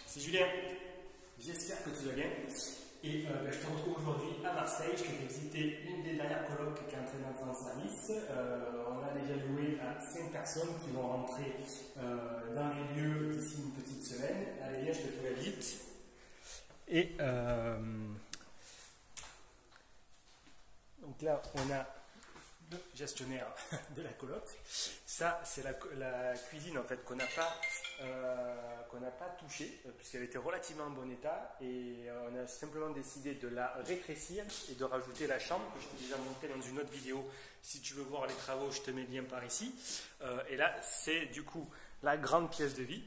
C'est Julien, j'espère que tu vas bien. Et je te retrouve aujourd'hui à Marseille. Je te fais visiter une des dernières colocs qui est entrée dans le service. On a déjà loué à 5 personnes qui vont rentrer dans les lieux d'ici une petite semaine. Allez, viens, je te fais la visite. Et donc là, on a le gestionnaire de la coloc. Ça, c'est la cuisine en fait qu'on n'a pas touchée puisqu'elle était relativement en bon état et on a simplement décidé de la rétrécir et de rajouter la chambre que je t'ai déjà montré dans une autre vidéo. Si tu veux voir les travaux, je te mets le lien par ici. Et là, c'est du coup la grande pièce de vie.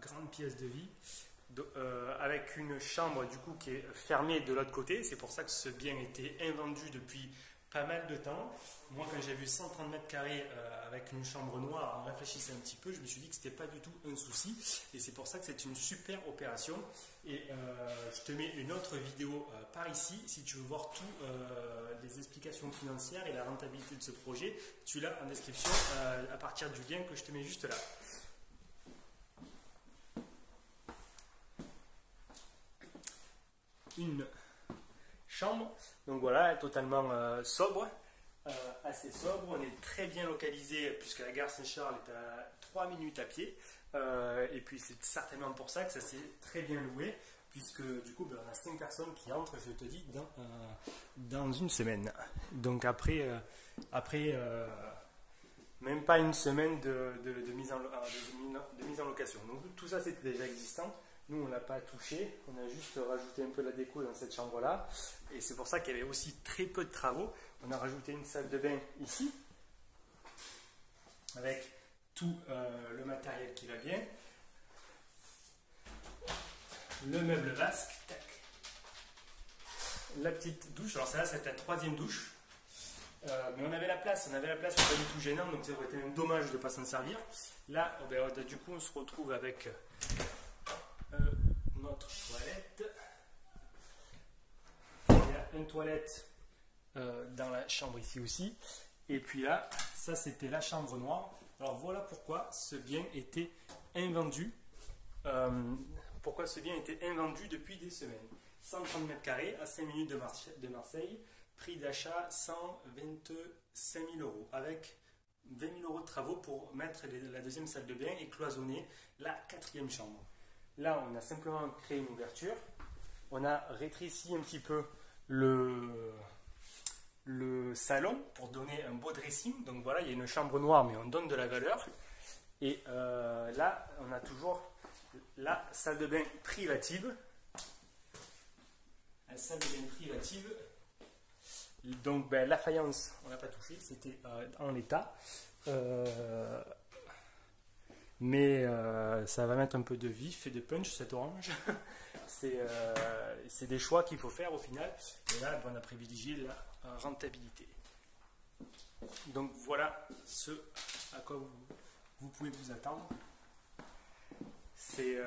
Grande pièce de vie. Avec une chambre du coup qui est fermée de l'autre côté. C'est pour ça que ce bien était invendu depuis pas mal de temps. Moi, quand j'ai vu 130 mètres carrés avec une chambre noire, en réfléchissant un petit peu, je me suis dit que c'était pas du tout un souci, et c'est pour ça que c'est une super opération. Et je te mets une autre vidéo par ici si tu veux voir toutes les explications financières et la rentabilité de ce projet. Tu l'as en description à partir du lien que je te mets juste là. Une chambre, donc voilà, totalement sobre, assez sobre. On est très bien localisé puisque la gare Saint-Charles est à 3 minutes à pied, et puis c'est certainement pour ça que ça s'est très bien loué, puisque du coup on a 5 personnes qui entrent, je te dis, dans une semaine. Donc après même pas une semaine de mise en location. Donc tout ça c'était déjà existant. Nous, on ne l'a pas touché, on a juste rajouté un peu la déco dans cette chambre-là. Et c'est pour ça qu'il y avait aussi très peu de travaux. On a rajouté une salle de bain ici, avec tout le matériel qui va bien. Le meuble vasque, tac. La petite douche, alors ça là, c'est la 3e douche. Mais on avait la place, c'est pas du tout gênant, donc ça aurait été même dommage de ne pas s'en servir. Là, du coup, on se retrouve avec notre toilette. Il y a une toilette dans la chambre ici aussi. Et puis là, ça c'était la chambre noire. Alors voilà pourquoi ce bien était invendu. Depuis des semaines. 130 mètres carrés à 5 minutes de Marseille. Prix d'achat 125 000 €. Avec 20 000 € de travaux pour mettre la 2e salle de bain et cloisonner la 4e chambre. Là, on a simplement créé une ouverture. On a rétréci un petit peu le salon pour donner un beau dressing. Donc voilà, il y a une chambre noire, mais on donne de la valeur. Et là, on a toujours la salle de bain privative. La salle de bain privative. Donc la faïence, on n'a pas touché, c'était en l'état. Mais ça va mettre un peu de vif et de punch, cette orange. C'est des choix qu'il faut faire au final. Et là, on a privilégié la rentabilité. Donc voilà ce à quoi vous pouvez vous attendre. C'est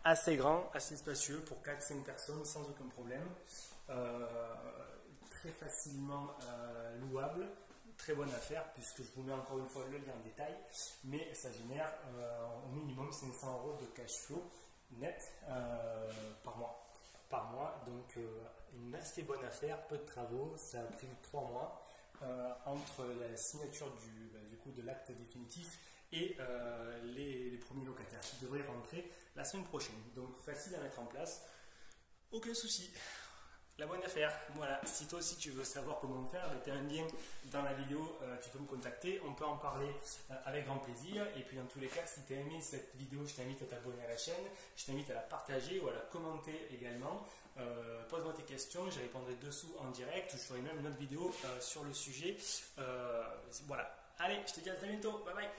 assez grand, assez spacieux pour 4-5 personnes sans aucun problème. Très facilement louable. Très bonne affaire, puisque je vous mets encore une fois le lien en détail, mais ça génère au minimum 500 € de cash flow net par mois. Donc une assez bonne affaire, peu de travaux. Ça a pris 3 mois entre la signature du coup de l'acte définitif et les premiers locataires qui devraient rentrer la semaine prochaine. Donc facile à mettre en place, aucun souci. La bonne affaire, voilà. Si toi aussi tu veux savoir comment faire, tu as un lien dans la vidéo, tu peux me contacter, on peut en parler avec grand plaisir. Et puis dans tous les cas, si tu as aimé cette vidéo, je t'invite à t'abonner à la chaîne, je t'invite à la partager ou à la commenter également. Pose-moi tes questions, je répondrai dessous en direct, ou je ferai même une autre vidéo sur le sujet. Voilà. Allez, je te dis à très bientôt, bye bye.